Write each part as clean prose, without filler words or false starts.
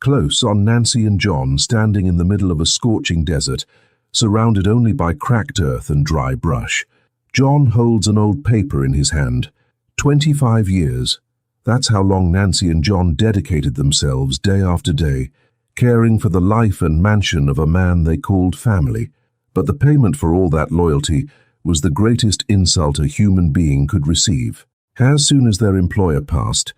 Close on Nancy and John, standing in the middle of a scorching desert, surrounded only by cracked earth and dry brush. John holds an old paper in his hand. 25 years. That's how long Nancy and John dedicated themselves day after day, caring for the life and mansion of a man they called family. But the payment for all that loyalty was the greatest insult a human being could receive. As soon as their employer passed,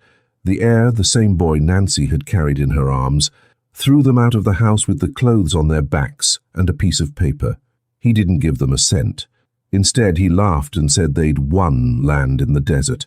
the heir, the same boy Nancy had carried in her arms, threw them out of the house with the clothes on their backs and a piece of paper. He didn't give them a cent. Instead, he laughed and said they'd won land in the desert,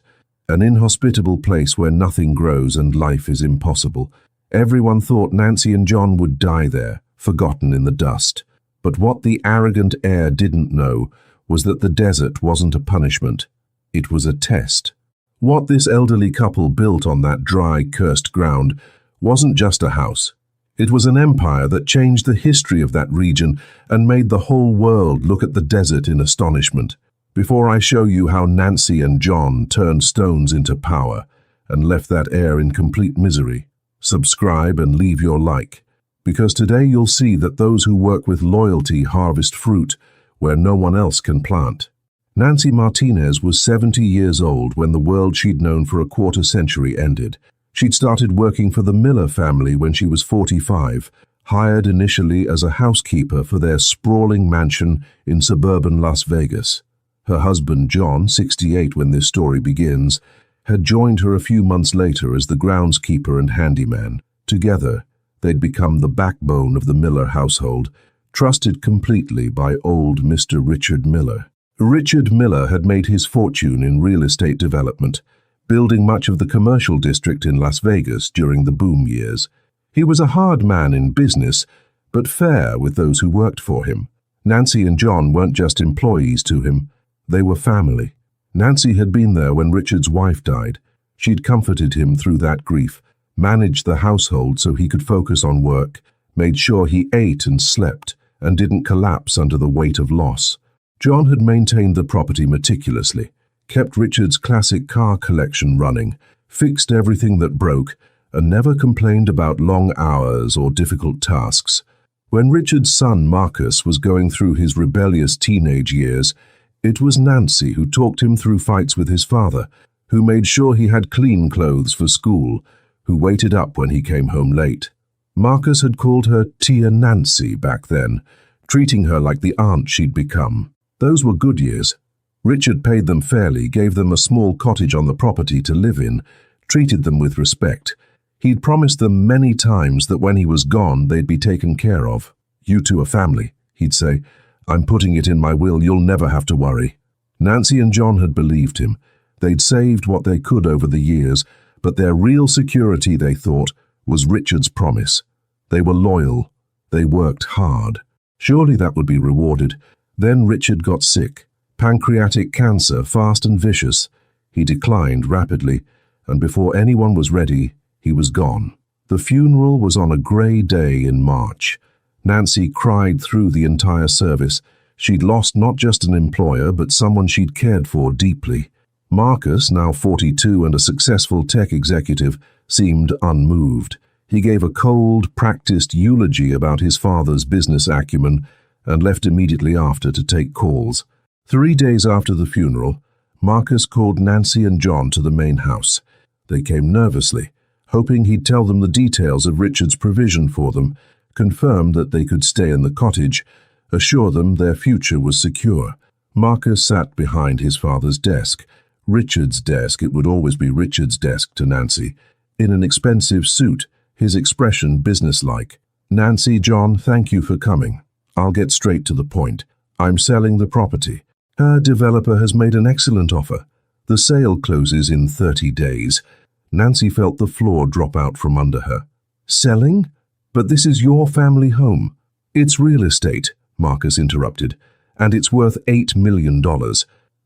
an inhospitable place where nothing grows and life is impossible. Everyone thought Nancy and John would die there, forgotten in the dust. But what the arrogant heir didn't know was that the desert wasn't a punishment. It was a test. What this elderly couple built on that dry, cursed ground wasn't just a house. It was an empire that changed the history of that region and made the whole world look at the desert in astonishment. Before I show you how Nancy and John turned stones into power and left that heir in complete misery, subscribe and leave your like, because today you'll see that those who work with loyalty harvest fruit where no one else can plant. Nancy Martinez was 70 years old when the world she'd known for a quarter century ended. She'd started working for the Miller family when she was 45, hired initially as a housekeeper for their sprawling mansion in suburban Las Vegas. Her husband, John, 68 when this story begins, had joined her a few months later as the groundskeeper and handyman. Together, they'd become the backbone of the Miller household, trusted completely by old Mr. Richard Miller. Richard Miller had made his fortune in real estate development, building much of the commercial district in Las Vegas during the boom years. He was a hard man in business, but fair with those who worked for him. Nancy and John weren't just employees to him, they were family. Nancy had been there when Richard's wife died. She'd comforted him through that grief, managed the household so he could focus on work, made sure he ate and slept, and didn't collapse under the weight of loss. John had maintained the property meticulously, kept Richard's classic car collection running, fixed everything that broke, and never complained about long hours or difficult tasks. When Richard's son Marcus was going through his rebellious teenage years, it was Nancy who talked him through fights with his father, who made sure he had clean clothes for school, who waited up when he came home late. Marcus had called her Tia Nancy back then, treating her like the aunt she'd become. Those were good years. Richard paid them fairly, gave them a small cottage on the property to live in, treated them with respect. He'd promised them many times that when he was gone, they'd be taken care of. "You two are family," he'd say. "I'm putting it in my will, you'll never have to worry." Nancy and John had believed him. They'd saved what they could over the years, but their real security, they thought, was Richard's promise. They were loyal. They worked hard. Surely that would be rewarded. Then Richard got sick. Pancreatic cancer, fast and vicious. He declined rapidly, and before anyone was ready, he was gone. The funeral was on a grey day in March. Nancy cried through the entire service. She'd lost not just an employer, but someone she'd cared for deeply. Marcus, now 42 and a successful tech executive, seemed unmoved. He gave a cold, practiced eulogy about his father's business acumen and left immediately after to take calls. 3 days after the funeral, Marcus called Nancy and John to the main house. They came nervously, hoping he'd tell them the details of Richard's provision for them, confirm that they could stay in the cottage, assure them their future was secure. Marcus sat behind his father's desk. Richard's desk, it would always be Richard's desk to Nancy, in an expensive suit, his expression businesslike. "Nancy, John, thank you for coming. I'll get straight to the point. I'm selling the property. Her developer has made an excellent offer. The sale closes in 30 days. Nancy felt the floor drop out from under her. "Selling? But this is your family home." "It's real estate," Marcus interrupted, "and it's worth $8 million.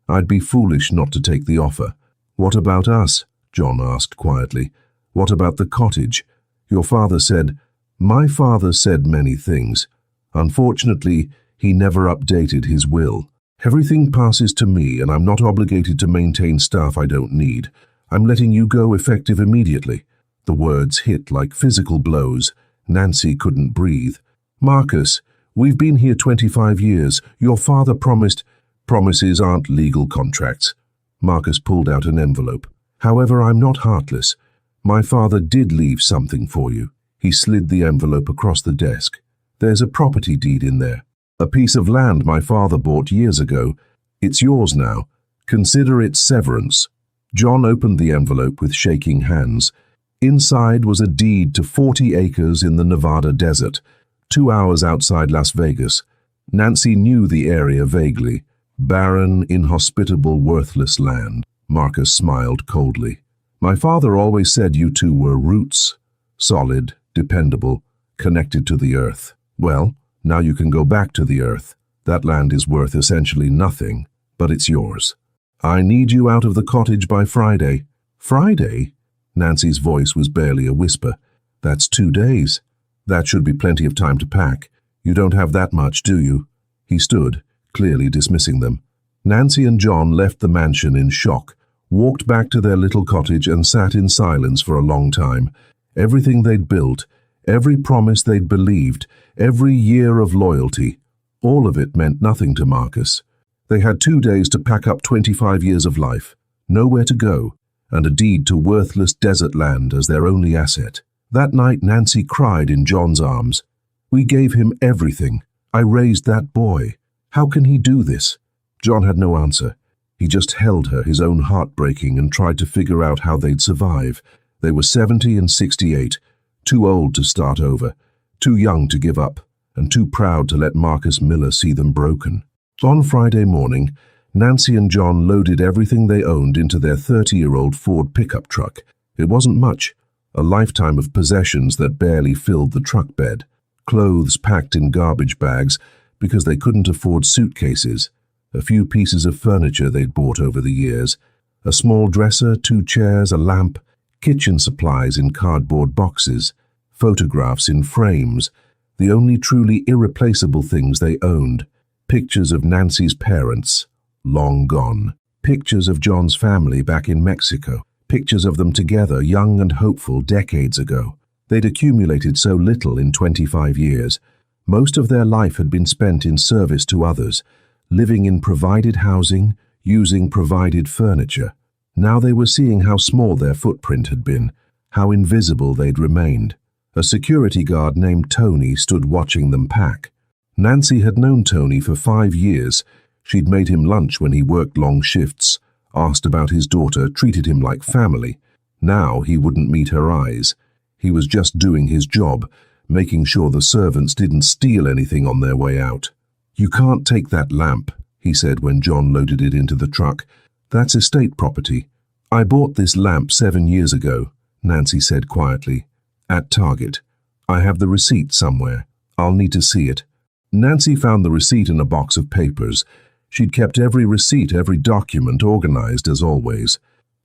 I'd be foolish not to take the offer." "What about us?" John asked quietly. "What about the cottage? Your father said—" "My father said many things. Unfortunately, he never updated his will. Everything passes to me, and I'm not obligated to maintain staff I don't need. I'm letting you go effective immediately." The words hit like physical blows. Nancy couldn't breathe. "Marcus, we've been here 25 years. Your father promised—" "Promises aren't legal contracts." Marcus pulled out an envelope. "However, I'm not heartless. My father did leave something for you." He slid the envelope across the desk. "There's a property deed in there. A piece of land my father bought years ago. It's yours now. Consider it severance." John opened the envelope with shaking hands. Inside was a deed to 40 acres in the Nevada desert, 2 hours outside Las Vegas. Nancy knew the area vaguely. Barren, inhospitable, worthless land. Marcus smiled coldly. "My father always said you two were roots. Solid, dependable, connected to the earth. Well, now you can go back to the earth. That land is worth essentially nothing, but it's yours. I need you out of the cottage by Friday." "Friday?" Nancy's voice was barely a whisper. "That's 2 days. That should be plenty of time to pack. You don't have that much, do you?" He stood, clearly dismissing them. Nancy and John left the mansion in shock, walked back to their little cottage and sat in silence for a long time. Everything they'd built, every promise they'd believed, every year of loyalty, all of it meant nothing to Marcus. They had 2 days to pack up 25 years of life, nowhere to go, and a deed to worthless desert land as their only asset. That night Nancy cried in John's arms. "We gave him everything. I raised that boy. How can he do this?" John had no answer. He just held her, his own heart breaking, and tried to figure out how they'd survive. They were 70 and 68, too old to start over, too young to give up, and too proud to let Marcus Miller see them broken. On Friday morning, Nancy and John loaded everything they owned into their 30-year-old Ford pickup truck. It wasn't much, a lifetime of possessions that barely filled the truck bed. Clothes packed in garbage bags because they couldn't afford suitcases. A few pieces of furniture they'd bought over the years. A small dresser, 2 chairs, a lamp, kitchen supplies in cardboard boxes, photographs in frames, the only truly irreplaceable things they owned. Pictures of Nancy's parents, long gone. Pictures of John's family back in Mexico. Pictures of them together, young and hopeful, decades ago. They'd accumulated so little in 25 years. Most of their life had been spent in service to others, living in provided housing, using provided furniture. Now they were seeing how small their footprint had been, how invisible they'd remained. A security guard named Tony stood watching them pack. Nancy had known Tony for 5 years. She'd made him lunch when he worked long shifts, asked about his daughter, treated him like family. Now he wouldn't meet her eyes. He was just doing his job, making sure the servants didn't steal anything on their way out. "You can't take that lamp," he said when John loaded it into the truck. "That's estate property." "I bought this lamp 7 years ago," Nancy said quietly, "at Target. I have the receipt somewhere. I'll need to see it." Nancy found the receipt in a box of papers. She'd kept every receipt, every document organized as always.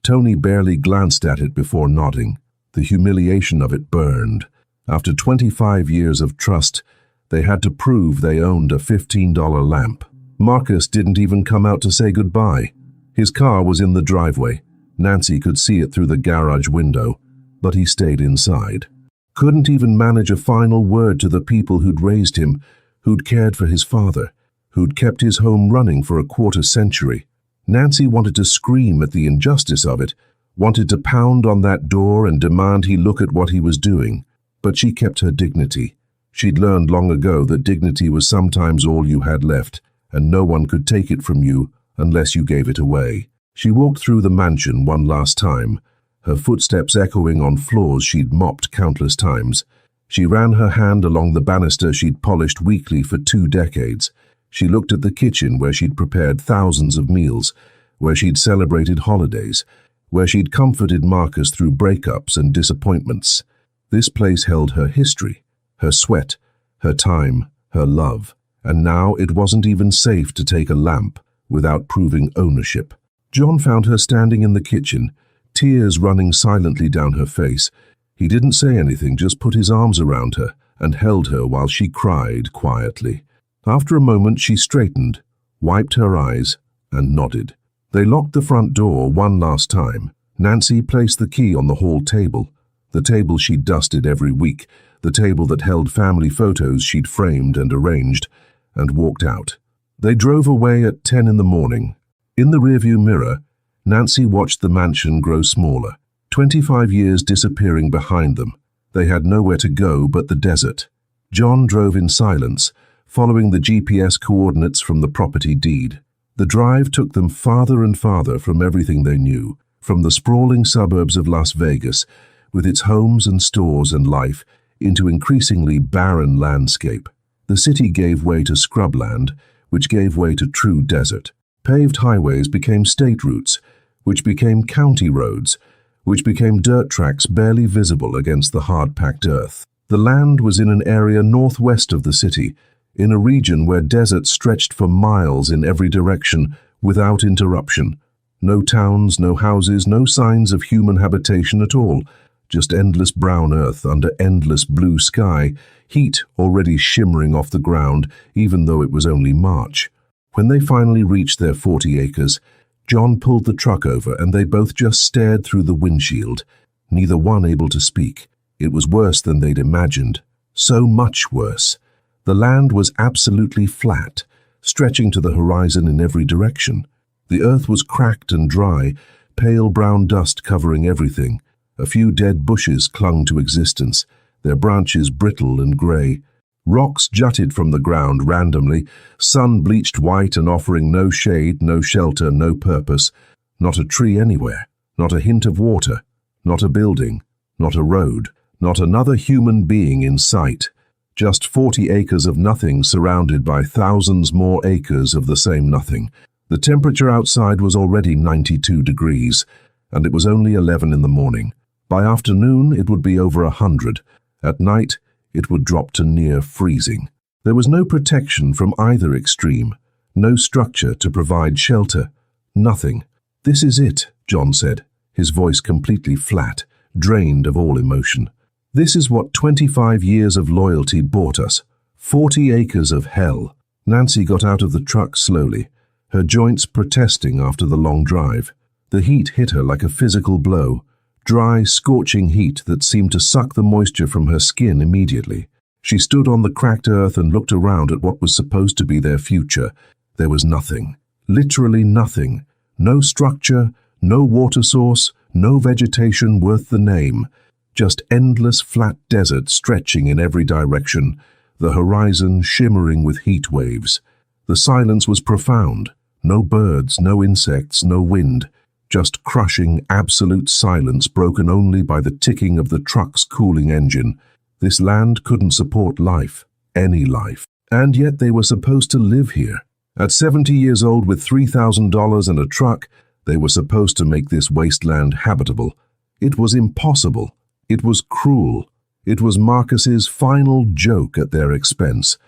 Tony barely glanced at it before nodding. The humiliation of it burned. After 25 years of trust, they had to prove they owned a $15 lamp. Marcus didn't even come out to say goodbye. His car was in the driveway. Nancy could see it through the garage window, but he stayed inside. Couldn't even manage a final word to the people who'd raised him, who'd cared for his father, who'd kept his home running for a quarter century. Nancy wanted to scream at the injustice of it, wanted to pound on that door and demand he look at what he was doing. But she kept her dignity. She'd learned long ago that dignity was sometimes all you had left, and no one could take it from you unless you gave it away. She walked through the mansion one last time, her footsteps echoing on floors she'd mopped countless times. She ran her hand along the banister she'd polished weekly for 2 decades. She looked at the kitchen where she'd prepared thousands of meals, where she'd celebrated holidays, where she'd comforted Marcus through breakups and disappointments. This place held her history, her sweat, her time, her love, and now it wasn't even safe to take a lamp without proving ownership. John found her standing in the kitchen, tears running silently down her face. He didn't say anything, just put his arms around her and held her while she cried quietly. After a moment she straightened, wiped her eyes, and nodded. They locked the front door one last time. Nancy placed the key on the hall table. the table she'd dusted every week, the table that held family photos she'd framed and arranged, and walked out. They drove away at 10 in the morning. In the rearview mirror, Nancy watched the mansion grow smaller, 25 years disappearing behind them. They had nowhere to go but the desert. John drove in silence, following the GPS coordinates from the property deed. The drive took them farther and farther from everything they knew, from the sprawling suburbs of Las Vegas, with its homes and stores and life, into increasingly barren landscape. The city gave way to scrubland, which gave way to true desert. Paved highways became state routes, which became county roads, which became dirt tracks barely visible against the hard-packed earth. The land was in an area northwest of the city, in a region where desert stretched for miles in every direction without interruption. No towns, no houses, no signs of human habitation at all, just endless brown earth under endless blue sky, heat already shimmering off the ground even though it was only March. When they finally reached their 40 acres, John pulled the truck over and they both just stared through the windshield, neither one able to speak. It was worse than they'd imagined. So much worse. The land was absolutely flat, stretching to the horizon in every direction. The earth was cracked and dry, pale brown dust covering everything. A few dead bushes clung to existence, their branches brittle and grey. Rocks jutted from the ground randomly, sun bleached white and offering no shade, no shelter, no purpose. Not a tree anywhere, not a hint of water, not a building, not a road, not another human being in sight. Just 40 acres of nothing surrounded by thousands more acres of the same nothing. The temperature outside was already 92 degrees, and it was only 11 in the morning. By afternoon, it would be over 100. At night, it would drop to near freezing. There was no protection from either extreme, no structure to provide shelter, nothing. "This is it," John said, his voice completely flat, drained of all emotion. "This is what 25 years of loyalty bought us. 40 acres of hell." Nancy got out of the truck slowly, her joints protesting after the long drive. The heat hit her like a physical blow. Dry, scorching heat that seemed to suck the moisture from her skin immediately. She stood on the cracked earth and looked around at what was supposed to be their future. There was nothing. Literally nothing. No structure, no water source, no vegetation worth the name. Just endless flat desert stretching in every direction, the horizon shimmering with heat waves. The silence was profound. No birds, no insects, no wind. Just crushing, absolute silence broken only by the ticking of the truck's cooling engine. This land couldn't support life, any life. And yet they were supposed to live here. At 70 years old with $3,000 and a truck, they were supposed to make this wasteland habitable. It was impossible. It was cruel. It was Marcus's final joke at their expense.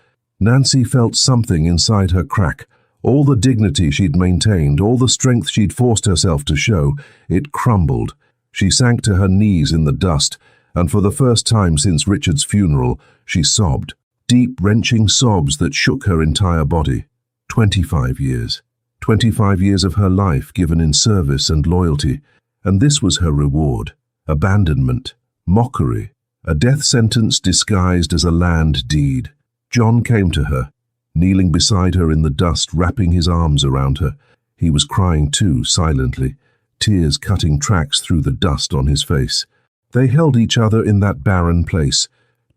Nancy felt something inside her crack. All the dignity she'd maintained, all the strength she'd forced herself to show, it crumbled. She sank to her knees in the dust, and for the first time since Richard's funeral, she sobbed. Deep, wrenching sobs that shook her entire body. 25 years. 25 years of her life given in service and loyalty. And this was her reward. Abandonment. Mockery. A death sentence disguised as a land deed. John came to her, kneeling beside her in the dust, wrapping his arms around her. He was crying too, silently, tears cutting tracks through the dust on his face. They held each other in that barren place,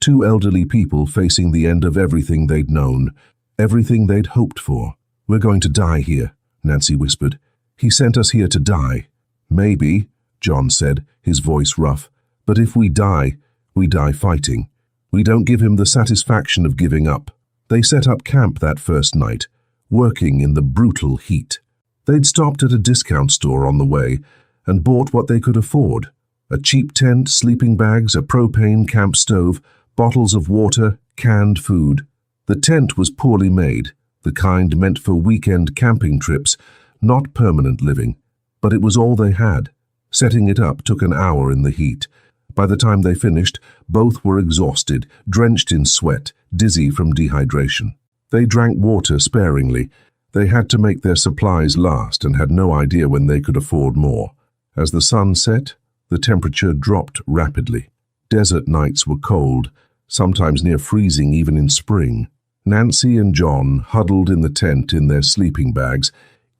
two elderly people facing the end of everything they'd known, everything they'd hoped for. "We're going to die here," Nancy whispered. "He sent us here to die." "Maybe," John said, his voice rough, "but if we die fighting. We don't give him the satisfaction of giving up." They set up camp that first night, working in the brutal heat. They'd stopped at a discount store on the way and bought what they could afford. A cheap tent, sleeping bags, a propane camp stove, bottles of water, canned food. The tent was poorly made, the kind meant for weekend camping trips, not permanent living. But it was all they had. Setting it up took an hour in the heat. By the time they finished, both were exhausted, drenched in sweat, dizzy from dehydration. They drank water sparingly. They had to make their supplies last and had no idea when they could afford more. As the sun set, the temperature dropped rapidly. Desert nights were cold, sometimes near freezing even in spring. Nancy and John huddled in the tent in their sleeping bags,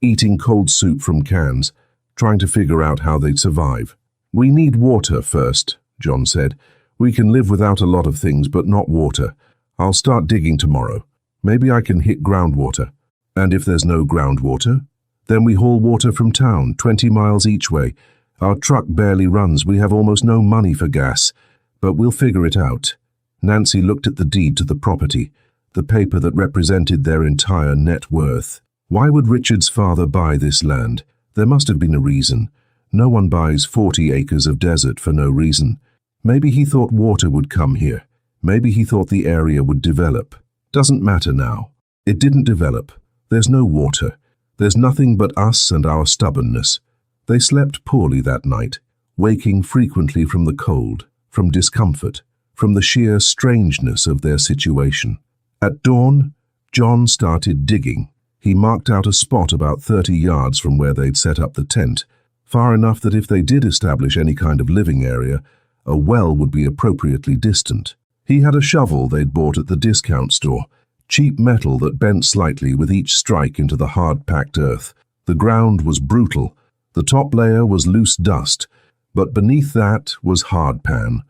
eating cold soup from cans, trying to figure out how they'd survive. "We need water first," John said. "We can live without a lot of things, but not water. I'll start digging tomorrow. Maybe I can hit groundwater. And if there's no groundwater, then we haul water from town, 20 miles each way. Our truck barely runs. We have almost no money for gas, but we'll figure it out." Nancy looked at the deed to the property, the paper that represented their entire net worth. Why would Richard's father buy this land? There must have been a reason. No one buys 40 acres of desert for no reason. Maybe he thought water would come here. Maybe he thought the area would develop. Doesn't matter now. It didn't develop. There's no water. There's nothing but us and our stubbornness. They slept poorly that night, waking frequently from the cold, from discomfort, from the sheer strangeness of their situation. At dawn, John started digging. He marked out a spot about 30 yards from where they'd set up the tent, far enough that if they did establish any kind of living area, a well would be appropriately distant. He had a shovel they'd bought at the discount store, cheap metal that bent slightly with each strike into the hard-packed earth. The ground was brutal. The top layer was loose dust, but beneath that was hardpan,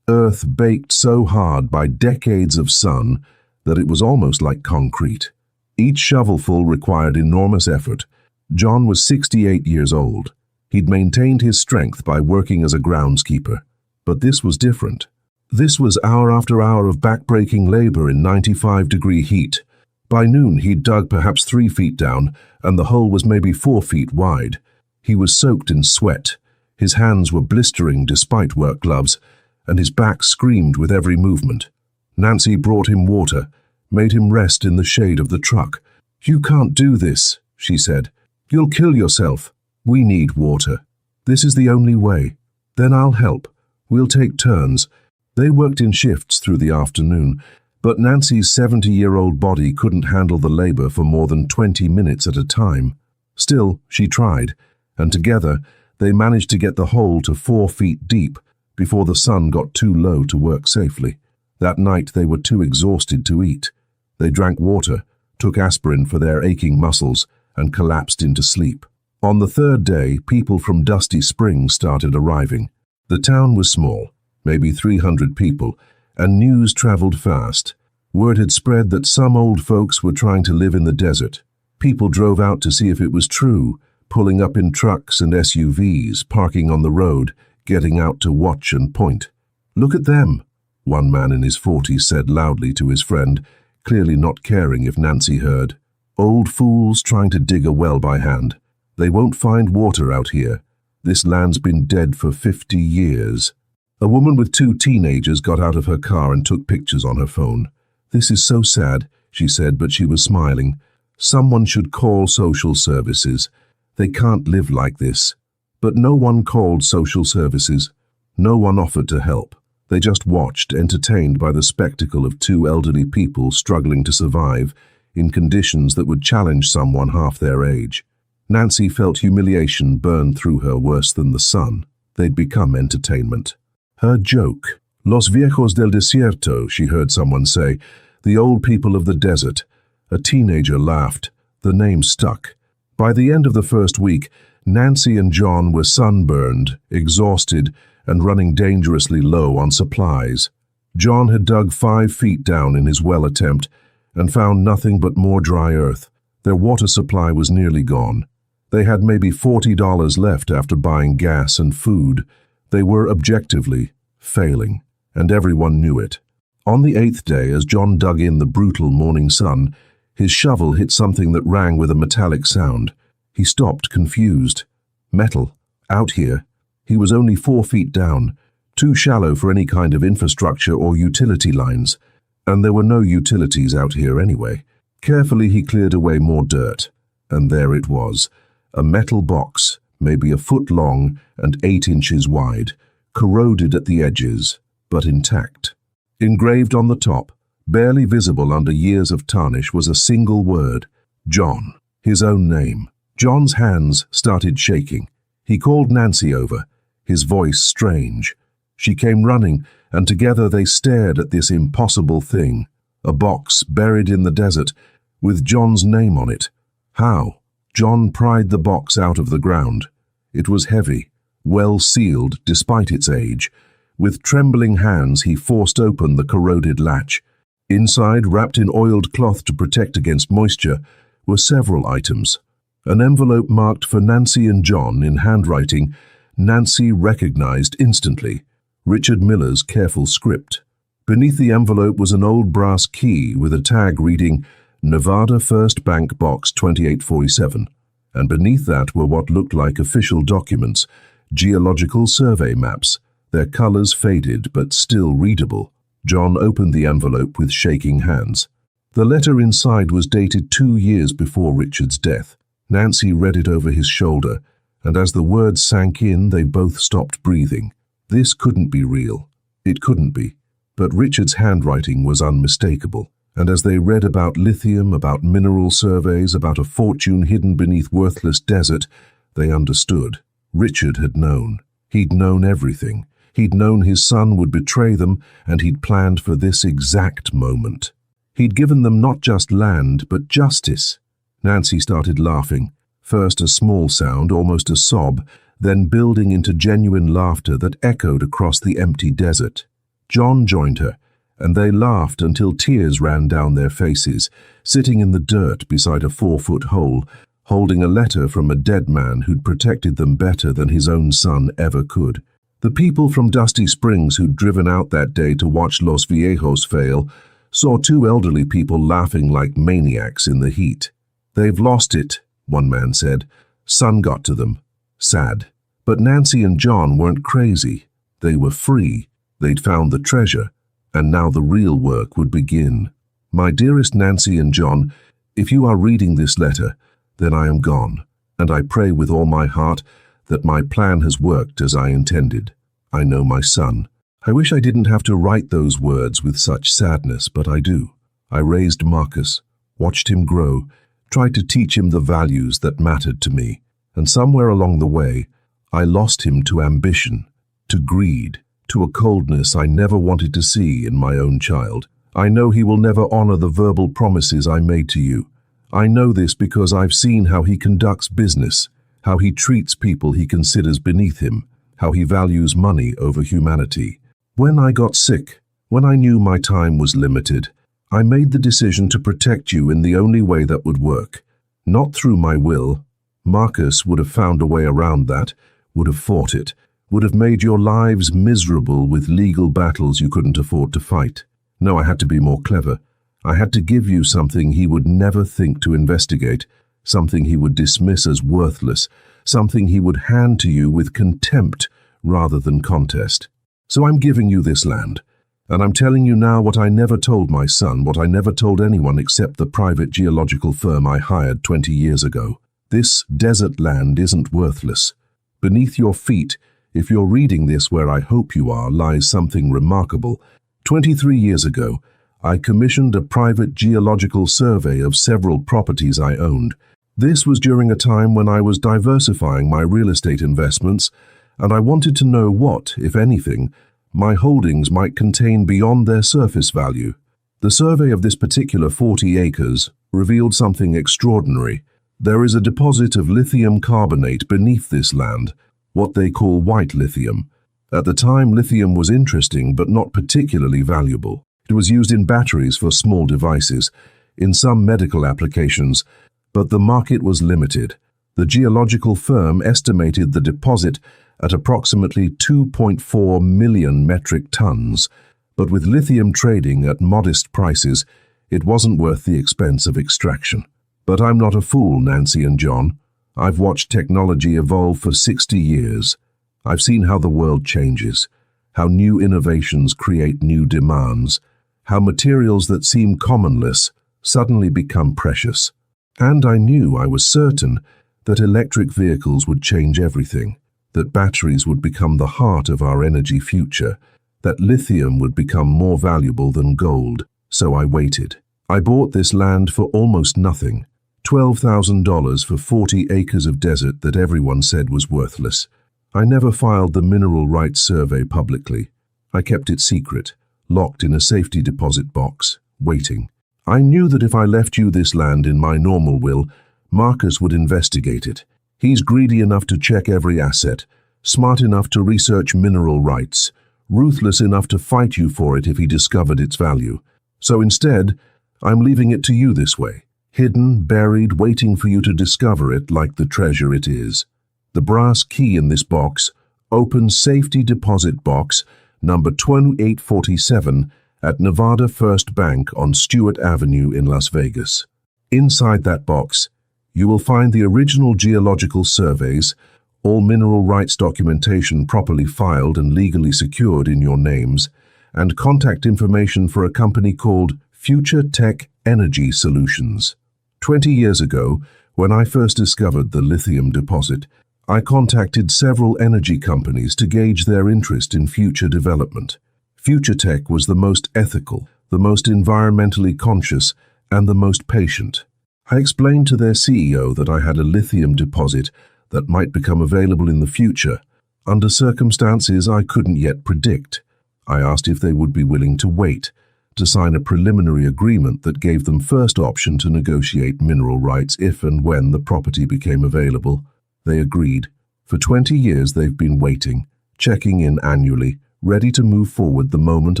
earth baked so hard by decades of sun that it was almost like concrete. Each shovelful required enormous effort. John was 68 years old. He'd maintained his strength by working as a groundskeeper. But this was different. This was hour after hour of back-breaking labor in 95-degree heat. By noon, he'd dug perhaps 3 feet down, and the hole was maybe 4 feet wide. He was soaked in sweat. His hands were blistering despite work gloves, and his back screamed with every movement. Nancy brought him water, made him rest in the shade of the truck. "You can't do this," she said. "You'll kill yourself. We need water. This is the only way. Then I'll help. We'll take turns." They worked in shifts through the afternoon, but Nancy's 70-year-old body couldn't handle the labor for more than 20 minutes at a time. Still, she tried, and together they managed to get the hole to 4 feet deep before the sun got too low to work safely. That night they were too exhausted to eat. They drank water, took aspirin for their aching muscles, and collapsed into sleep. On the third day, people from Dusty Springs started arriving. The town was small, maybe 300 people, and news traveled fast. Word had spread that some old folks were trying to live in the desert. People drove out to see if it was true, pulling up in trucks and SUVs, parking on the road, getting out to watch and point. "Look at them," one man in his 40s said loudly to his friend, clearly not caring if Nancy heard. "Old fools trying to dig a well by hand. They won't find water out here. This land's been dead for 50 years. A woman with 2 teenagers got out of her car and took pictures on her phone. "This is so sad," she said, but she was smiling. "Someone should call social services. They can't live like this." But no one called social services. No one offered to help. They just watched, entertained by the spectacle of 2 elderly people struggling to survive in conditions that would challenge someone half their age. Nancy felt humiliation burn through her worse than the sun. They'd become entertainment. Her joke. "Los viejos del desierto," she heard someone say. "The old people of the desert." A teenager laughed. The name stuck. By the end of the first week, Nancy and John were sunburned, exhausted, and running dangerously low on supplies. John had dug 5 feet down in his well attempt and found nothing but more dry earth. Their water supply was nearly gone. They had maybe $40 left after buying gas and food. They were objectively failing, and everyone knew it. On the 8th day, as John dug in the brutal morning sun, his shovel hit something that rang with a metallic sound. He stopped, confused. Metal. Out here. He was only 4 feet down, too shallow for any kind of infrastructure or utility lines, and there were no utilities out here anyway. Carefully he cleared away more dirt, and there it was, a metal box, maybe a foot long and 8 inches wide, corroded at the edges, but intact. Engraved on the top, barely visible under years of tarnish, was a single word: John, his own name. John's hands started shaking. He called Nancy over, his voice strange. She came running, and together they stared at this impossible thing, a box buried in the desert, with John's name on it. How? John pried the box out of the ground. It was heavy, well sealed despite its age. With trembling hands he forced open the corroded latch. Inside, wrapped in oiled cloth to protect against moisture, were several items. An envelope marked for Nancy and John in handwriting Nancy recognized instantly, Richard Miller's careful script. Beneath the envelope was an old brass key with a tag reading Nevada First Bank Box 2847, and beneath that were what looked like official documents, geological survey maps, their colors faded but still readable. John opened the envelope with shaking hands. The letter inside was dated 2 years before Richard's death. Nancy read it over his shoulder, and as the words sank in, they both stopped breathing. This couldn't be real. It couldn't be. But Richard's handwriting was unmistakable, and as they read about lithium, about mineral surveys, about a fortune hidden beneath worthless desert, they understood. Richard had known. He'd known everything. He'd known his son would betray them, and he'd planned for this exact moment. He'd given them not just land, but justice. Nancy started laughing, first a small sound, almost a sob, then building into genuine laughter that echoed across the empty desert. John joined her, and they laughed until tears ran down their faces, sitting in the dirt beside a 4-foot hole, holding a letter from a dead man who'd protected them better than his own son ever could. The people from Dusty Springs who'd driven out that day to watch Los Viejos fail saw 2 elderly people laughing like maniacs in the heat. "They've lost it," one man said. "Sun got to them." Sad. But Nancy and John weren't crazy. They were free. They'd found the treasure, and now the real work would begin. My dearest Nancy and John, if you are reading this letter, then I am gone, and I pray with all my heart that my plan has worked as I intended. I know my son. I wish I didn't have to write those words with such sadness, but I do. I raised Marcus, watched him grow, tried to teach him the values that mattered to me, and somewhere along the way, I lost him to ambition, to greed, to a coldness I never wanted to see in my own child. I know he will never honor the verbal promises I made to you. I know this because I've seen how he conducts business, how he treats people he considers beneath him, how he values money over humanity. When I got sick, when I knew my time was limited, I made the decision to protect you in the only way that would work. Not through my will. Marcus would have found a way around that, would have fought it, would have made your lives miserable with legal battles you couldn't afford to fight. No, I had to be more clever. I had to give you something he would never think to investigate, something he would dismiss as worthless, something he would hand to you with contempt rather than contest. So I'm giving you this land, and I'm telling you now what I never told my son, what I never told anyone except the private geological firm I hired 20 years ago. This desert land isn't worthless. Beneath your feet, if you're reading this where I hope you are, lies something remarkable. 23 years ago, I commissioned a private geological survey of several properties I owned. This was during a time when I was diversifying my real estate investments, and I wanted to know what, if anything, my holdings might contain beyond their surface value. The survey of this particular 40 acres revealed something extraordinary. There is a deposit of lithium carbonate beneath this land, what they call white lithium. At the time, lithium was interesting but not particularly valuable. It was used in batteries for small devices, in some medical applications, but the market was limited. The geological firm estimated the deposit at approximately 2.4 million metric tons, but with lithium trading at modest prices, it wasn't worth the expense of extraction. But I'm not a fool, Nancy and John. I've watched technology evolve for 60 years. I've seen how the world changes, how new innovations create new demands, how materials that seem commonless suddenly become precious. And I knew, I was certain, that electric vehicles would change everything, that batteries would become the heart of our energy future, that lithium would become more valuable than gold. So I waited. I bought this land for almost nothing, $12,000 for 40 acres of desert that everyone said was worthless. I never filed the mineral rights survey publicly. I kept it secret, locked in a safety deposit box, waiting. I knew that if I left you this land in my normal will, Marcus would investigate it. He's greedy enough to check every asset, smart enough to research mineral rights, ruthless enough to fight you for it if he discovered its value. So instead, I'm leaving it to you this way, hidden, buried, waiting for you to discover it like the treasure it is. The brass key in this box, open safety deposit box, number 2847, at Nevada First Bank on Stewart Avenue in Las Vegas. Inside that box, you will find the original geological surveys, all mineral rights documentation properly filed and legally secured in your names, and contact information for a company called Future Tech Energy Solutions. 20 years ago, when I first discovered the lithium deposit, I contacted several energy companies to gauge their interest in future development. Future Tech was the most ethical, the most environmentally conscious, and the most patient. I explained to their CEO that I had a lithium deposit that might become available in the future, under circumstances I couldn't yet predict. I asked if they would be willing to wait, to sign a preliminary agreement that gave them first option to negotiate mineral rights if and when the property became available. They agreed. For 20 years they've been waiting, checking in annually, ready to move forward the moment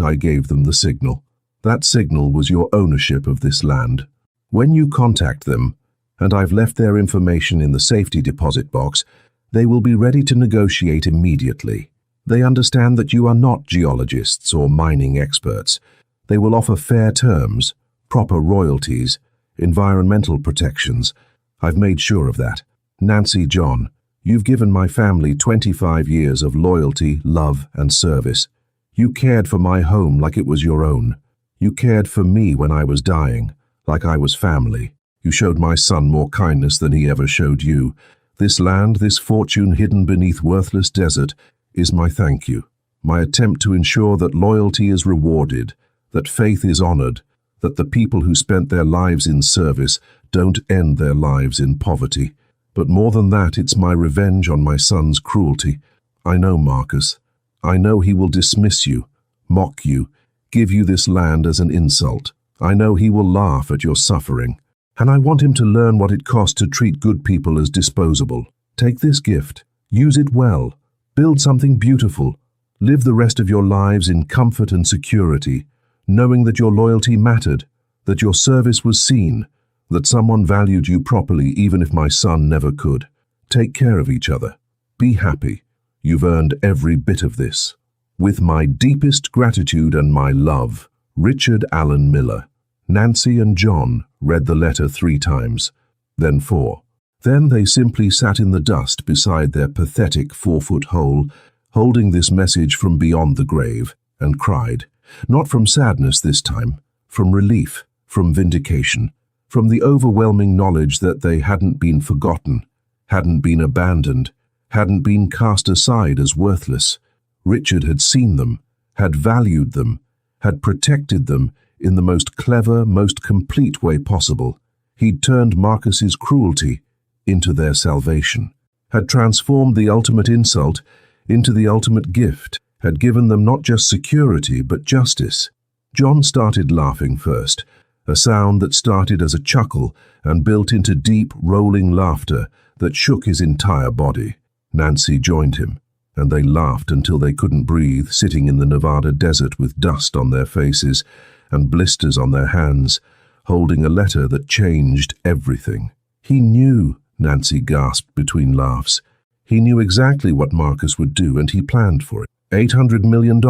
I gave them the signal. That signal was your ownership of this land. When you contact them, and I've left their information in the safety deposit box, they will be ready to negotiate immediately. They understand that you are not geologists or mining experts. They will offer fair terms, proper royalties, environmental protections. I've made sure of that. Nancy, John, you've given my family 25 years of loyalty, love, and service. You cared for my home like it was your own. You cared for me when I was dying, like I was family. You showed my son more kindness than he ever showed you. This land, this fortune hidden beneath worthless desert, is my thank you. My attempt to ensure that loyalty is rewarded, that faith is honored, that the people who spent their lives in service don't end their lives in poverty. But more than that, it's my revenge on my son's cruelty. I know Marcus. I know he will dismiss you, mock you, give you this land as an insult. I know he will laugh at your suffering. And I want him to learn what it costs to treat good people as disposable. Take this gift. Use it well. Build something beautiful. Live the rest of your lives in comfort and security, knowing that your loyalty mattered, that your service was seen, that someone valued you properly even if my son never could. Take care of each other. Be happy. You've earned every bit of this. With my deepest gratitude and my love, Richard Allen Miller. Nancy and John read the letter 3 times, then 4. Then they simply sat in the dust beside their pathetic 4-foot hole, holding this message from beyond the grave, and cried. Not from sadness this time, from relief, from vindication, from the overwhelming knowledge that they hadn't been forgotten, hadn't been abandoned, hadn't been cast aside as worthless. Richard had seen them, had valued them, had protected them in the most clever, most complete way possible. He'd turned Marcus's cruelty into their salvation, had transformed the ultimate insult into the ultimate gift, had given them not just security but justice. John started laughing first, a sound that started as a chuckle and built into deep, rolling laughter that shook his entire body. Nancy joined him, and they laughed until they couldn't breathe, sitting in the Nevada desert with dust on their faces and blisters on their hands, holding a letter that changed everything. He knew, Nancy gasped between laughs. He knew exactly what Marcus would do, and he planned for it. $800 million,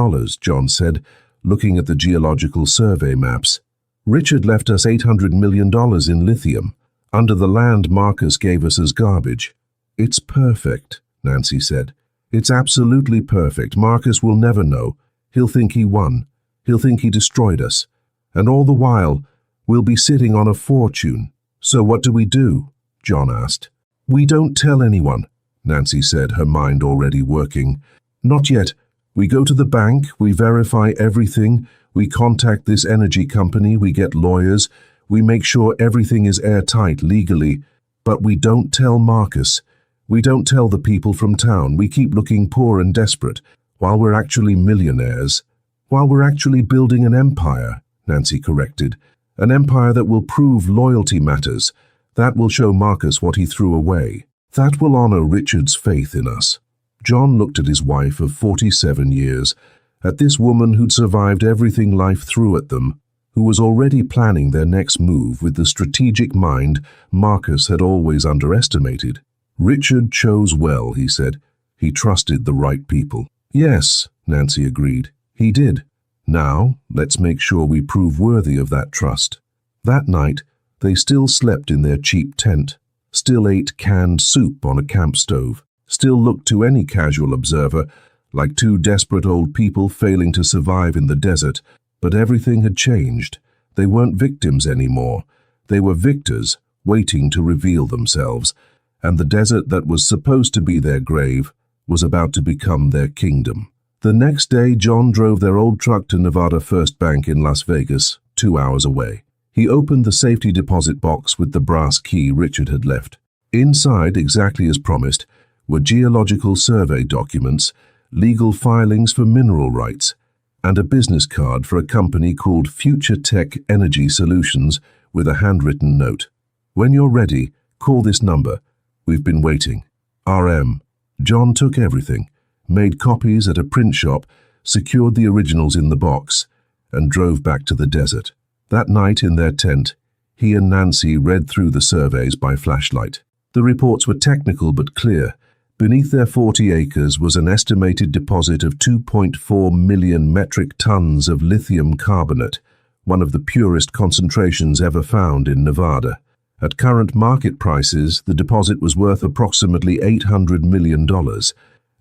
John said, looking at the geological survey maps. Richard left us $800 million in lithium, under the land Marcus gave us as garbage. It's perfect, Nancy said. It's absolutely perfect. Marcus will never know. He'll think he won. He'll think he destroyed us. And all the while, we'll be sitting on a fortune. So what do we do? John asked. We don't tell anyone, Nancy said, her mind already working. Not yet. We go to the bank, we verify everything, we contact this energy company, we get lawyers, we make sure everything is airtight legally, but we don't tell Marcus. We don't tell the people from town. We keep looking poor and desperate, while we're actually millionaires. While we're actually building an empire, Nancy corrected. An empire that will prove loyalty matters. That will show Marcus what he threw away. That will honor Richard's faith in us. John looked at his wife of 47 years, at this woman who'd survived everything life threw at them, who was already planning their next move with the strategic mind Marcus had always underestimated. Richard chose well, he said. He trusted the right people. Yes, Nancy agreed. He did. Now, let's make sure we prove worthy of that trust. That night, they still slept in their cheap tent, still ate canned soup on a camp stove, still looked to any casual observer like two desperate old people failing to survive in the desert. But everything had changed. They weren't victims anymore. They were victors, waiting to reveal themselves, and the desert that was supposed to be their grave was about to become their kingdom. The next day, John drove their old truck to Nevada First Bank in Las Vegas, 2 hours away. He opened the safety deposit box with the brass key Richard had left. Inside, exactly as promised, were geological survey documents, legal filings for mineral rights, and a business card for a company called Future Tech Energy Solutions with a handwritten note. When you're ready, call this number. We've been waiting. RM. John took everything, made copies at a print shop, secured the originals in the box, and drove back to the desert. That night in their tent, he and Nancy read through the surveys by flashlight. The reports were technical but clear. Beneath their 40 acres was an estimated deposit of 2.4 million metric tons of lithium carbonate, one of the purest concentrations ever found in Nevada. At current market prices, the deposit was worth approximately $800 million,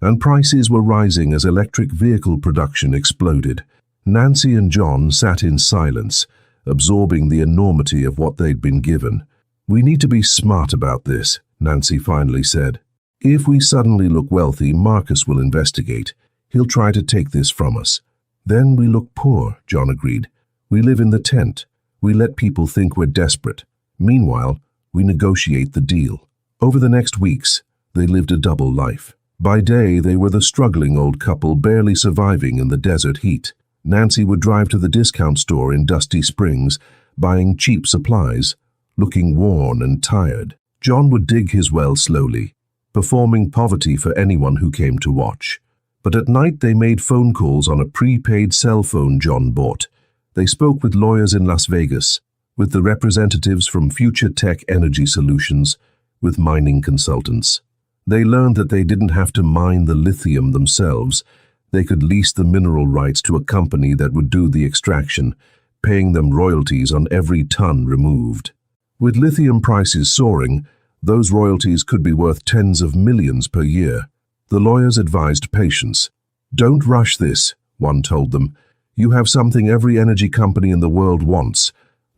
and prices were rising as electric vehicle production exploded. Nancy and John sat in silence, absorbing the enormity of what they'd been given. "We need to be smart about this," Nancy finally said. "If we suddenly look wealthy, Marcus will investigate. He'll try to take this from us. Then we look poor," John agreed. "We live in the tent. We let people think we're desperate. Meanwhile, we negotiate the deal." Over the next weeks, they lived a double life. By day, they were the struggling old couple barely surviving in the desert heat. Nancy would drive to the discount store in Dusty Springs, buying cheap supplies, looking worn and tired. John would dig his well slowly, performing poverty for anyone who came to watch. But at night they made phone calls on a prepaid cell phone John bought. They spoke with lawyers in Las Vegas, with the representatives from Future Tech Energy Solutions, with mining consultants. They learned that they didn't have to mine the lithium themselves. They could lease the mineral rights to a company that would do the extraction, paying them royalties on every ton removed. With lithium prices soaring, those royalties could be worth tens of millions per year. The lawyers advised patience. "Don't rush this," one told them. "You have something every energy company in the world wants.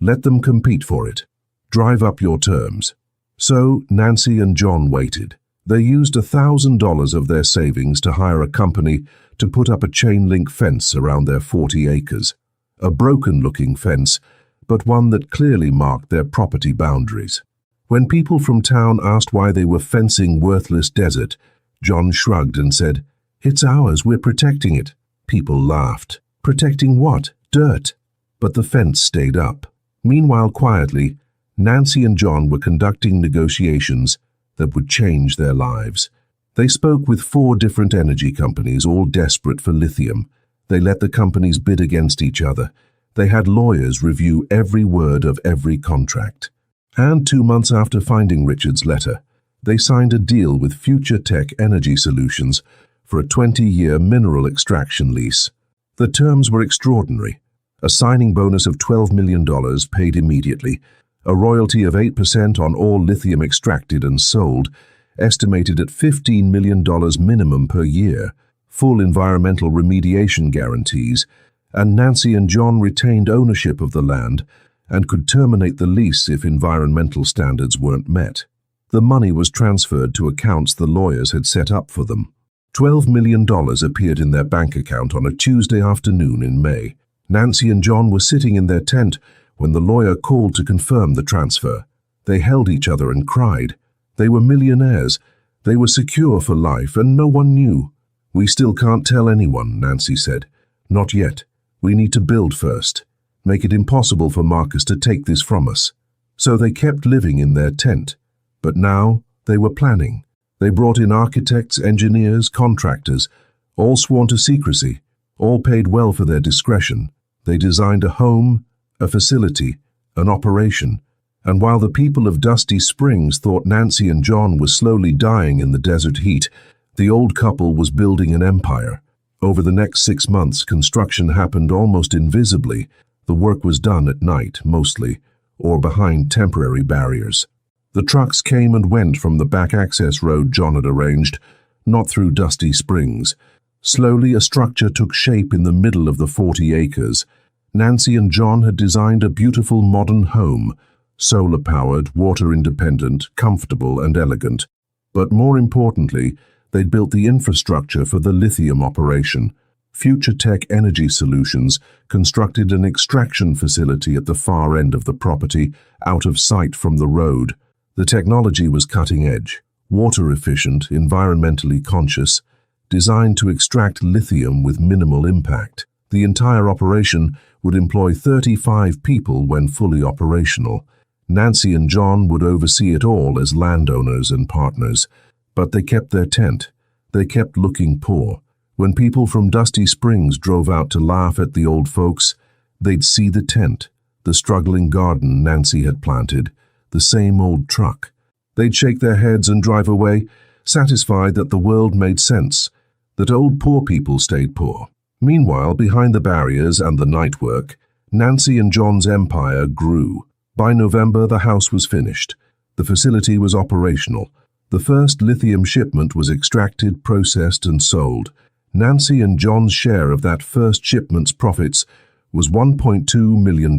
Let them compete for it. Drive up your terms." So Nancy and John waited. They used $1,000 of their savings to hire a company to put up a chain-link fence around their 40 acres. A broken-looking fence, but one that clearly marked their property boundaries. When people from town asked why they were fencing worthless desert, John shrugged and said, "It's ours, we're protecting it." People laughed. Protecting what? Dirt. But the fence stayed up. Meanwhile, quietly, Nancy and John were conducting negotiations that would change their lives. They spoke with 4 different energy companies, all desperate for lithium. They let the companies bid against each other. They had lawyers review every word of every contract. And 2 months after finding Richard's letter, they signed a deal with Future Tech Energy Solutions for a 20-year mineral extraction lease. The terms were extraordinary. A signing bonus of $12 million paid immediately, a royalty of 8% on all lithium extracted and sold, estimated at $15 million minimum per year, full environmental remediation guarantees, and Nancy and John retained ownership of the land and could terminate the lease if environmental standards weren't met. The money was transferred to accounts the lawyers had set up for them. $12 million appeared in their bank account on a Tuesday afternoon in May. Nancy and John were sitting in their tent when the lawyer called to confirm the transfer. They held each other and cried. They were millionaires, They were secure for life, and no one knew. "We still can't tell anyone," Nancy said. "Not yet. We need to build first. Make it impossible for Marcus to take this from us." So they kept living in their tent. But now they were planning. They brought in architects, engineers, contractors, all sworn to secrecy, all paid well for their discretion. They designed a home, a facility, an operation. And while the people of Dusty Springs thought Nancy and John were slowly dying in the desert heat, the old couple was building an empire. Over the next 6 months, construction happened almost invisibly. The work was done at night, mostly, or behind temporary barriers. The trucks came and went from the back access road John had arranged, not through Dusty Springs. Slowly, a structure took shape in the middle of the 40 acres. Nancy and John had designed a beautiful modern home, solar-powered, water-independent, comfortable and elegant. But more importantly, they'd built the infrastructure for the lithium operation. Future Tech Energy Solutions constructed an extraction facility at the far end of the property, out of sight from the road. The technology was cutting-edge, water-efficient, environmentally conscious, designed to extract lithium with minimal impact. The entire operation would employ 35 people when fully operational. Nancy and John would oversee it all as landowners and partners. But they kept their tent. They kept looking poor. When people from Dusty Springs drove out to laugh at the old folks, they'd see the tent, the struggling garden Nancy had planted, the same old truck. They'd shake their heads and drive away, satisfied that the world made sense, that old poor people stayed poor. Meanwhile, behind the barriers and the night work, Nancy and John's empire grew. By November, the house was finished. The facility was operational. The first lithium shipment was extracted, processed, and sold. Nancy and John's share of that first shipment's profits was $1.2 million.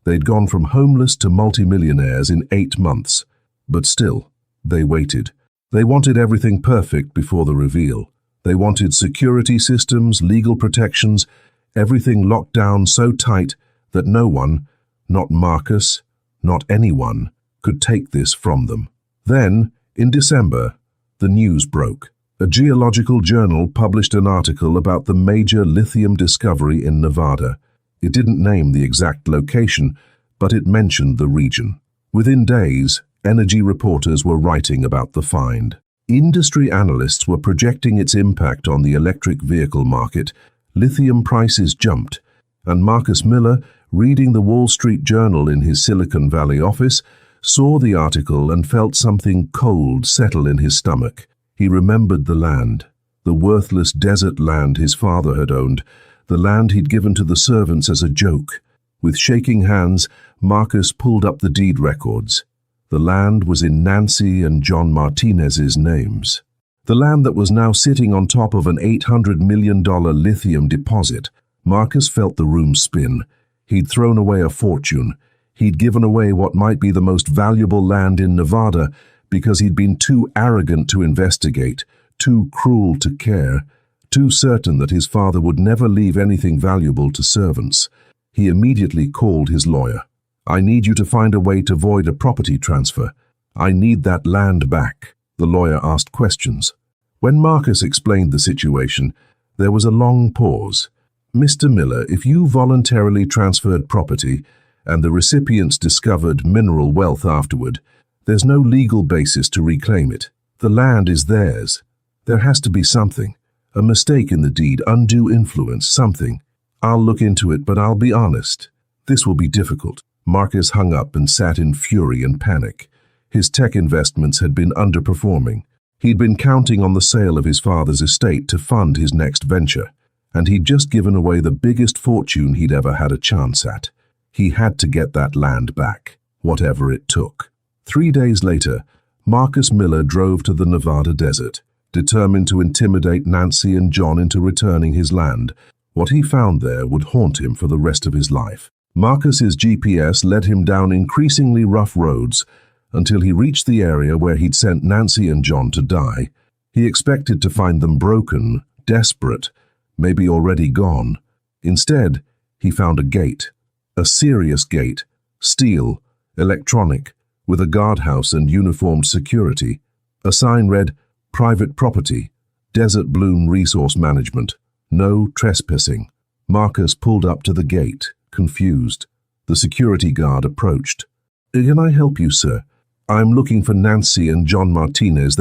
They'd gone from homeless to multimillionaires in 8 months. But still, they waited. They wanted everything perfect before the reveal. They wanted security systems, legal protections, everything locked down so tight that no one, not Marcus, not anyone, could take this from them. Then, in December, the news broke. A geological journal published an article about the major lithium discovery in Nevada. It didn't name the exact location, but it mentioned the region. Within days, energy reporters were writing about the find. Industry analysts were projecting its impact on the electric vehicle market. Lithium prices jumped, and Marcus Miller, reading the Wall Street Journal in his Silicon Valley office, saw the article and felt something cold settle in his stomach. He remembered the land, the worthless desert land his father had owned, the land he'd given to the servants as a joke. With shaking hands, Marcus pulled up the deed records. The land was in Nancy and John Martinez's names. The land that was now sitting on top of an $800 million lithium deposit. Marcus felt the room spin. He'd thrown away a fortune. He'd given away what might be the most valuable land in Nevada because he'd been too arrogant to investigate, too cruel to care, too certain that his father would never leave anything valuable to servants. He immediately called his lawyer. "I need you to find a way to void a property transfer. I need that land back." The lawyer asked questions. When Marcus explained the situation, there was a long pause. "Mr. Miller, if you voluntarily transferred property and the recipients discovered mineral wealth afterward, there's no legal basis to reclaim it. The land is theirs. There has to be something. A mistake in the deed, undue influence, something. I'll look into it, but I'll be honest. This will be difficult." Marcus hung up and sat in fury and panic. His tech investments had been underperforming. He'd been counting on the sale of his father's estate to fund his next venture, and he'd just given away the biggest fortune he'd ever had a chance at. He had to get that land back, whatever it took. 3 days later, Marcus Miller drove to the Nevada desert, determined to intimidate Nancy and John into returning his land. What he found there would haunt him for the rest of his life. Marcus's GPS led him down increasingly rough roads until he reached the area where he'd sent Nancy and John to die. He expected to find them broken, desperate, maybe already gone. Instead, he found a gate. A serious gate, steel, electronic, with a guardhouse and uniformed security. A sign read, "Private Property, Desert Bloom Resource Management, No Trespassing." Marcus pulled up to the gate, confused. The security guard approached. "Can I help you, sir? I'm looking for Nancy and John Martinez.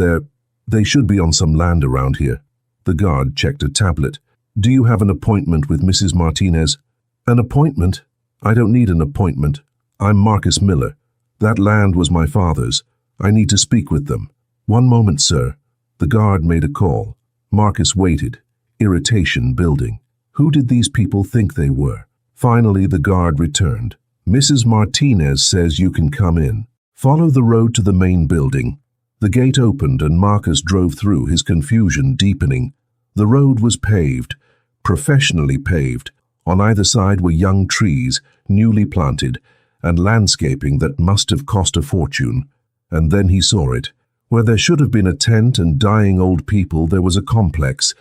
They should be on some land around here." The guard checked a tablet. "Do you have an appointment with Mrs. Martinez?" "An appointment? I don't need an appointment. I'm Marcus Miller. That land was my father's. I need to speak with them." "One moment, sir." The guard made a call. Marcus waited, irritation building. Who did these people think they were? Finally, the guard returned. "Mrs. Martinez says you can come in. Follow the road to the main building." The gate opened and Marcus drove through, his confusion deepening. The road was paved, professionally paved. On either side were young trees, newly planted, and landscaping that must have cost a fortune. And then he saw it. Where there should have been a tent and dying old people, there was a complex,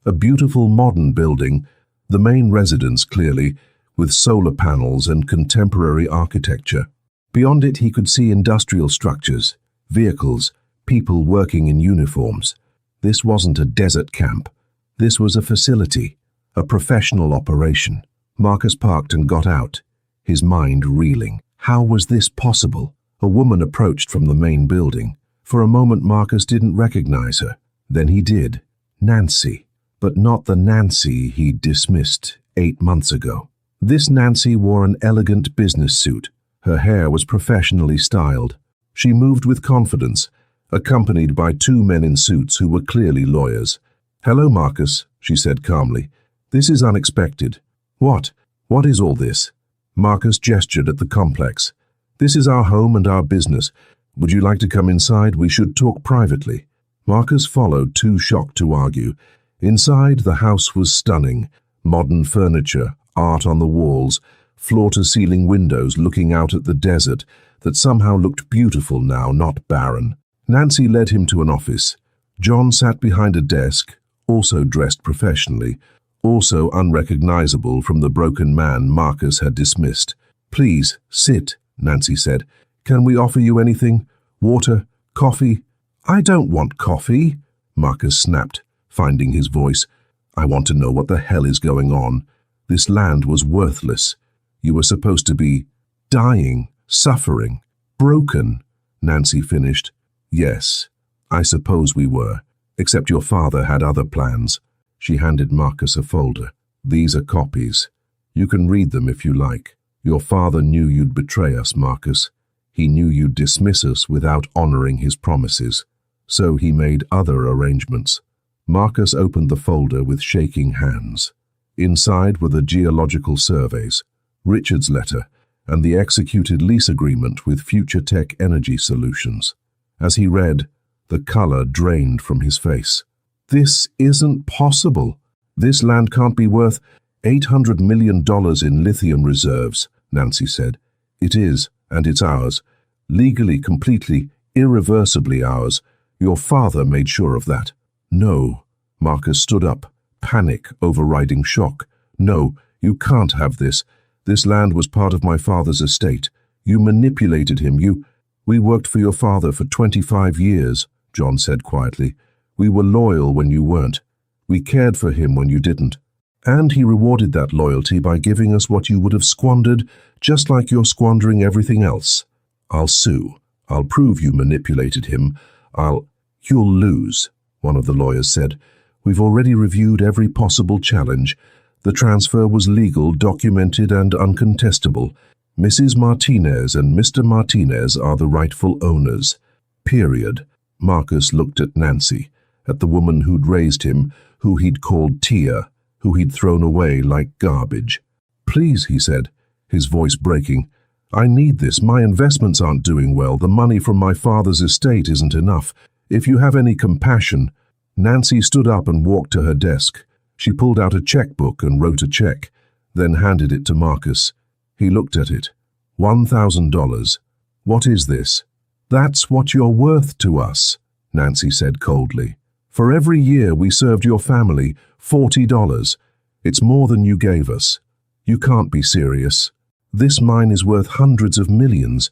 a beautiful modern building, the main residence clearly, with solar panels and contemporary architecture. Beyond it he could see industrial structures, vehicles, people working in uniforms. This wasn't a desert camp. This was a facility, a professional operation. Marcus parked and got out, his mind reeling. How was this possible? A woman approached from the main building. For a moment Marcus didn't recognize her. Then he did. Nancy. But not the Nancy he'd dismissed 8 months ago. This Nancy wore an elegant business suit. Her hair was professionally styled. She moved with confidence, accompanied by 2 men in suits who were clearly lawyers. "Hello, Marcus," she said calmly. "This is unexpected." What is all this?" Marcus gestured at the complex. "This is our home and our business. Would you like to come inside? We should talk privately." Marcus followed, too shocked to argue. Inside, the house was stunning. Modern furniture, art on the walls, floor-to-ceiling windows looking out at the desert that somehow looked beautiful now, not barren. Nancy led him to an office. John sat behind a desk, also dressed professionally, also unrecognizable from the broken man Marcus had dismissed. "Please, sit," Nancy said. "Can we offer you anything? Water? Coffee?" "I don't want coffee," Marcus snapped, finding his voice. "I want to know what the hell is going on. This land was worthless. You were supposed to be dying, suffering, broken," Nancy finished. "Yes, I suppose we were, except your father had other plans." She handed Marcus a folder. "These are copies. You can read them if you like. Your father knew you'd betray us, Marcus. He knew you'd dismiss us without honoring his promises. So he made other arrangements." Marcus opened the folder with shaking hands. Inside were the geological surveys, Richard's letter, and the executed lease agreement with Future Tech Energy Solutions. As he read, the color drained from his face. "This isn't possible. This land can't be worth $800 million in lithium reserves," Nancy said. "It is, and it's ours. Legally, completely, irreversibly ours. Your father made sure of that." "No." Marcus stood up, panic overriding shock. "No, you can't have this. This land was part of my father's estate. You manipulated him. We worked for your father for 25 years, John said quietly. "We were loyal when you weren't. We cared for him when you didn't. And he rewarded that loyalty by giving us what you would have squandered, just like you're squandering everything else. I'll sue. I'll prove you manipulated him. You'll lose," one of the lawyers said. "We've already reviewed every possible challenge. The transfer was legal, documented, and uncontestable. Mrs. Martinez and Mr. Martinez are the rightful owners. Period." Marcus looked at Nancy, at the woman who'd raised him, who he'd called Tia, who he'd thrown away like garbage. "Please," he said, his voice breaking. "I need this. My investments aren't doing well. The money from my father's estate isn't enough. If you have any compassion." Nancy stood up and walked to her desk. She pulled out a checkbook and wrote a check, then handed it to Marcus. He looked at it. $1,000. "What is this?" "That's what you're worth to us," Nancy said coldly. "For every year we served your family, $40. It's more than you gave us. You can't be serious. This mine is worth hundreds of millions,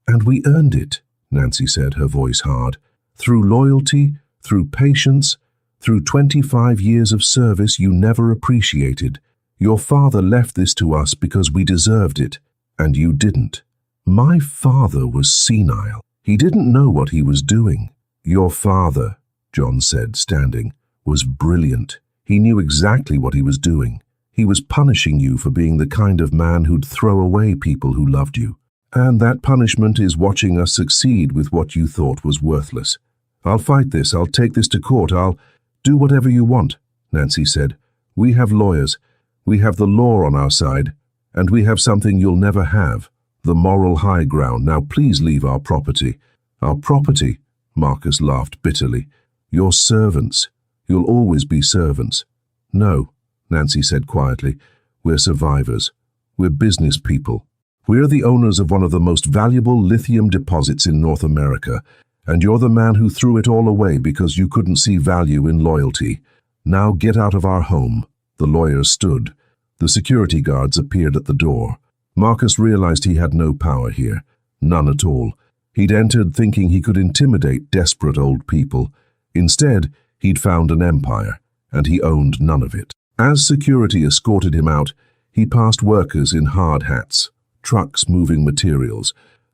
and we earned it," Nancy said, her voice hard. Through loyalty, through patience, through 25 years of service you never appreciated. Your father left this to us because we deserved it, and you didn't. My father was senile. He didn't know what he was doing. Your father, John said, standing, was brilliant. He knew exactly what he was doing. He was punishing you for being the kind of man who'd throw away people who loved you. And that punishment is watching us succeed with what you thought was worthless. I'll fight this. I'll take this to court. I'll do whatever you want, Nancy said. We have lawyers. We have the law on our side. And we have something you'll never have, the moral high ground. Now please leave our property. Our property? Marcus laughed bitterly. Your servants. You'll always be servants. No, Nancy said quietly. We're survivors. We're business people. We're the owners of one of the most valuable lithium deposits in North America, and you're the man who threw it all away because you couldn't see value in loyalty. Now get out of our home. The lawyers stood. The security guards appeared at the door. Marcus realized he had no power here. None at all. He'd entered thinking he could intimidate desperate old people. Instead, he'd found an empire, and he owned none of it. As security escorted him out, he passed workers in hard hats, trucks moving materials,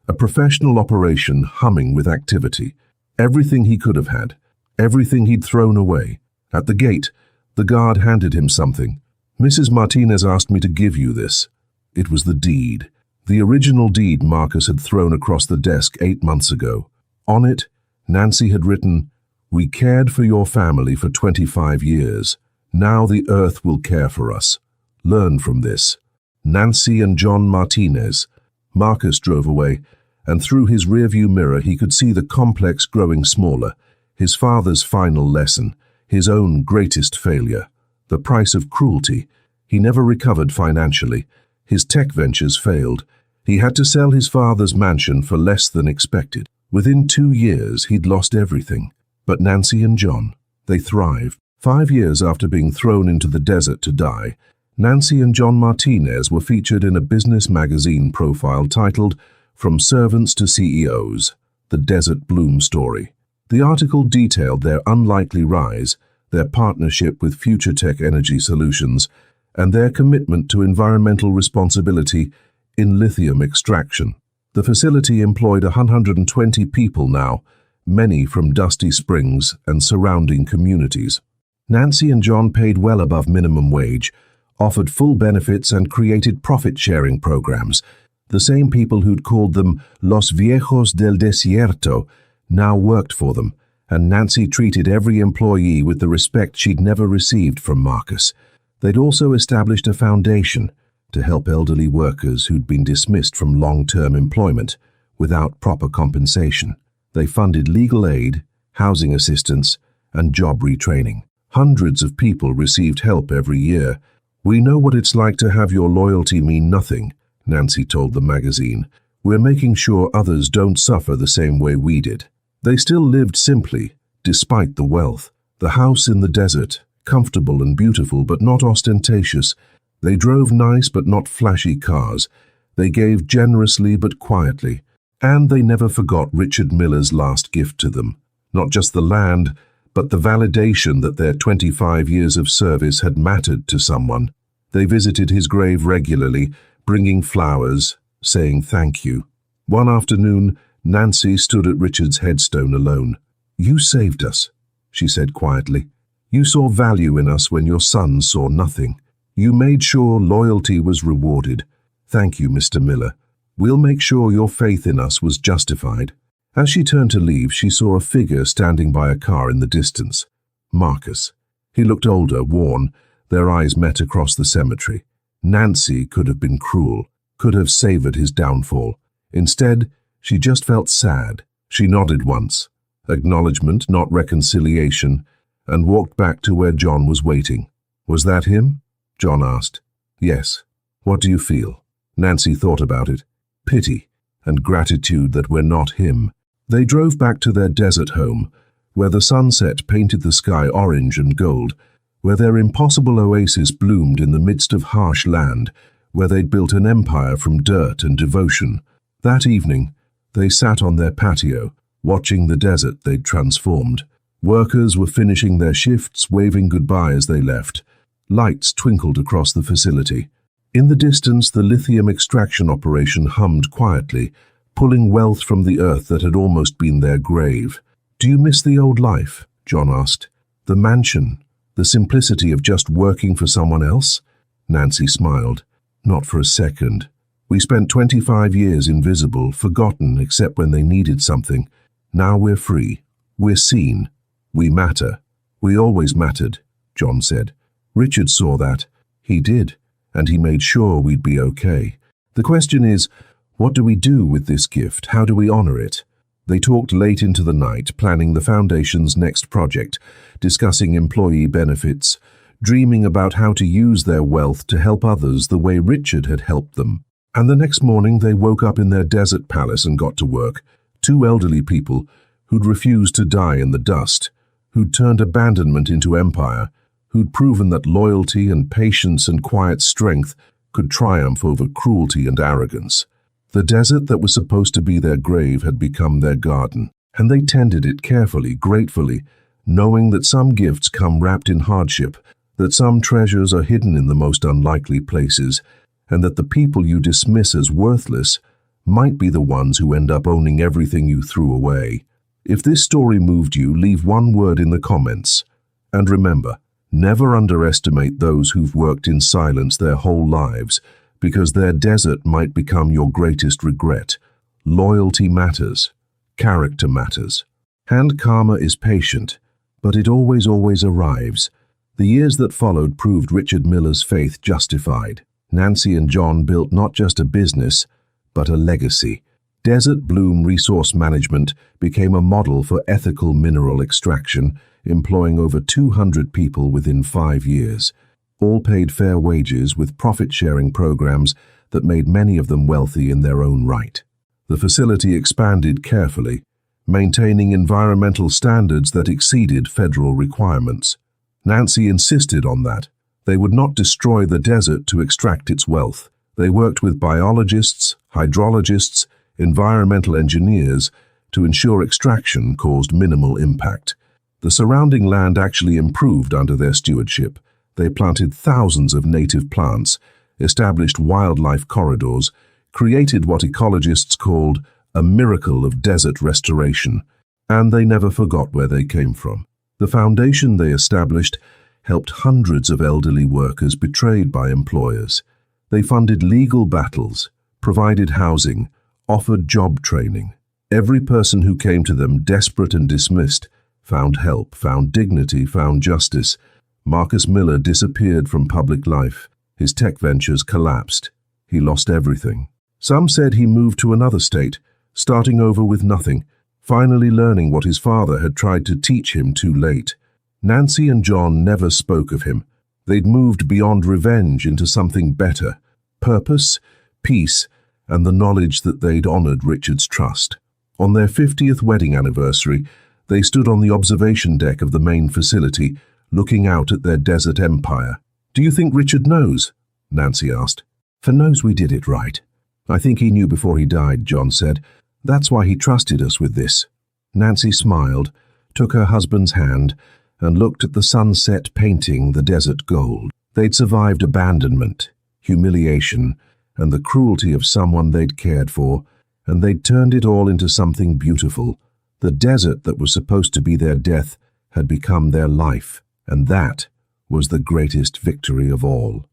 a professional operation humming with activity. Everything he could have had, everything he'd thrown away. At the gate, the guard handed him something. Mrs. Martinez asked me to give you this. It was the deed. The original deed Marcus had thrown across the desk 8 months ago. On it, Nancy had written, "We cared for your family for 25 years. Now the earth will care for us. Learn from this." Nancy and John Martinez. Marcus drove away, and through his rearview mirror he could see the complex growing smaller, his father's final lesson, his own greatest failure, the price of cruelty. He never recovered financially. His tech ventures failed. He had to sell his father's mansion for less than expected. Within 2 years, he'd lost everything. But Nancy and John, they thrived. 5 years after being thrown into the desert to die, Nancy and John Martinez were featured in a business magazine profile titled "From Servants to CEOs, The Desert Bloom Story." The article detailed their unlikely rise, their partnership with Future Tech Energy Solutions, and their commitment to environmental responsibility in lithium extraction. The facility employed 120 people now, many from Dusty Springs and surrounding communities. Nancy and John paid well above minimum wage, offered full benefits and created profit-sharing programs. The same people who'd called them Los Viejos del Desierto now worked for them, and Nancy treated every employee with the respect she'd never received from Marcus. They'd also established a foundation to help elderly workers who'd been dismissed from long-term employment without proper compensation. They funded legal aid, housing assistance, and job retraining. Hundreds of people received help every year. "We know what it's like to have your loyalty mean nothing," Nancy told the magazine. "We're making sure others don't suffer the same way we did." They still lived simply, despite the wealth. The house in the desert, comfortable and beautiful but not ostentatious. They drove nice but not flashy cars. They gave generously but quietly. And they never forgot Richard Miller's last gift to them. Not just the land, but the validation that their 25 years of service had mattered to someone. They visited his grave regularly, bringing flowers, saying thank you. One afternoon, Nancy stood at Richard's headstone alone. "You saved us," she said quietly. "You saw value in us when your son saw nothing. You made sure loyalty was rewarded. Thank you, Mr. Miller. We'll make sure your faith in us was justified." As she turned to leave, she saw a figure standing by a car in the distance. Marcus. He looked older, worn. Their eyes met across the cemetery. Nancy could have been cruel, could have savored his downfall. Instead, she just felt sad. She nodded once, acknowledgement, not reconciliation, and walked back to where John was waiting. "Was that him?" John asked. "Yes. What do you feel?" Nancy thought about it. Pity and gratitude that we're not him. They drove back to their desert home, where the sunset painted the sky orange and gold, where their impossible oasis bloomed in the midst of harsh land, where they'd built an empire from dirt and devotion. That evening, they sat on their patio, watching the desert they'd transformed. Workers were finishing their shifts, waving goodbye as they left. Lights twinkled across the facility. In the distance, the lithium extraction operation hummed quietly, pulling wealth from the earth that had almost been their grave. "Do you miss the old life?" John asked. "The mansion, the simplicity of just working for someone else?" Nancy smiled. "Not for a second. We spent 25 years invisible, forgotten except when they needed something. Now we're free. We're seen. We matter. We always mattered," John said. "Richard saw that. He did, and he made sure we'd be okay. The question is, what do we do with this gift? How do we honor it?" They talked late into the night, planning the Foundation's next project, discussing employee benefits, dreaming about how to use their wealth to help others the way Richard had helped them. And the next morning they woke up in their desert palace and got to work. Two elderly people who'd refused to die in the dust, who'd turned abandonment into empire, who'd proven that loyalty and patience and quiet strength could triumph over cruelty and arrogance. The desert that was supposed to be their grave had become their garden, and they tended it carefully, gratefully, knowing that some gifts come wrapped in hardship, that some treasures are hidden in the most unlikely places, and that the people you dismiss as worthless might be the ones who end up owning everything you threw away. If this story moved you, leave one word in the comments. And remember, never underestimate those who've worked in silence their whole lives, because their desert might become your greatest regret. Loyalty matters. Character matters. And karma is patient, but it always arrives. The years that followed proved Richard Miller's faith justified. Nancy and John built not just a business, but a legacy. Desert Bloom Resource Management became a model for ethical mineral extraction, employing over 200 people within 5 years. All paid fair wages with profit-sharing programs that made many of them wealthy in their own right. The facility expanded carefully, maintaining environmental standards that exceeded federal requirements. Nancy insisted on that. They would not destroy the desert to extract its wealth. They worked with biologists, hydrologists, environmental engineers to ensure extraction caused minimal impact. The surrounding land actually improved under their stewardship. They planted thousands of native plants, established wildlife corridors, created what ecologists called a miracle of desert restoration, and they never forgot where they came from. The foundation they established helped hundreds of elderly workers betrayed by employers. They funded legal battles, provided housing, offered job training. Every person who came to them, desperate and dismissed, found help, found dignity, found justice. Marcus Miller disappeared from public life. His tech ventures collapsed. He lost everything. Some said he moved to another state, starting over with nothing, finally learning what his father had tried to teach him too late. Nancy and John never spoke of him. They'd moved beyond revenge into something better: purpose, peace, and the knowledge that they'd honored Richard's trust. On their 50th wedding anniversary, they stood on the observation deck of the main facility, looking out at their desert empire. "Do you think Richard knows?" Nancy asked. "For knows we did it right. I think he knew before he died," John said. "That's why he trusted us with this." Nancy smiled, took her husband's hand, and looked at the sunset painting the desert gold. They'd survived abandonment, humiliation, and the cruelty of someone they'd cared for, and they'd turned it all into something beautiful. The desert that was supposed to be their death had become their life, and that was the greatest victory of all.